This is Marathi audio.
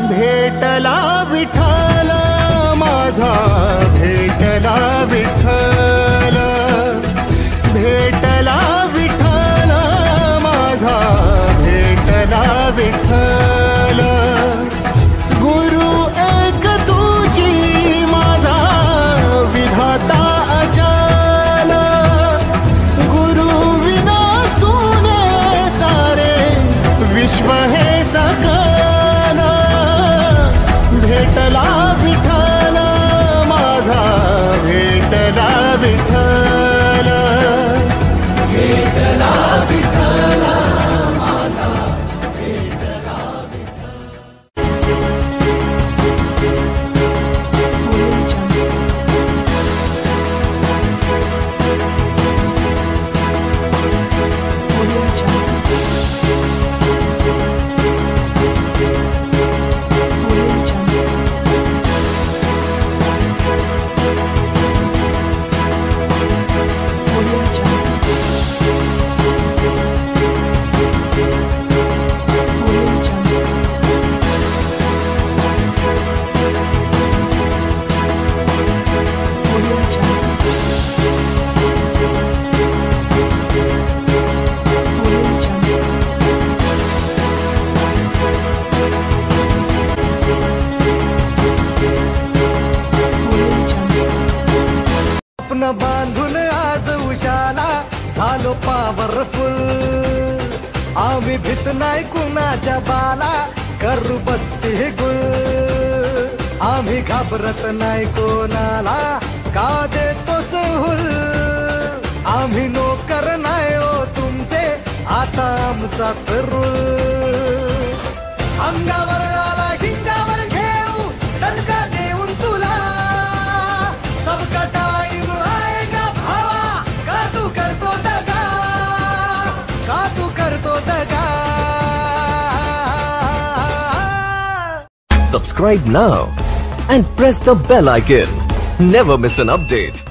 भेटला विठ्ठल माझा, भेटला विठ्ठल, भेटला विठ्ठल माझा, भेटला विठ्ठल. गुरु एक तुझी माझा विधाता अचल, गुरु विना सुने सारे विश्व हे सकल. भेटला विठ्ठल माझा, भेटला विठ्ठल, भेटला विठ्ठल माझा, भेटला स्वप्न बांधून आज उशाला झालो पॉवरफुल. आम्ही भीत नाही कुणाच्या बाला, करू बत्ती गुल. आम्ही घाबरत नाही कोणाला, का देतो सहूल. आम्ही नोकर नाही हो तुमचे, आता आमचाच रूल. अंगावर आला शिंगावर घेऊ, दणका देऊन तुला. सबका टाइम आएगा भावा, का तू करतो दगा, का तू करतो दगा. Subscribe now and press the bell icon. Never miss an update.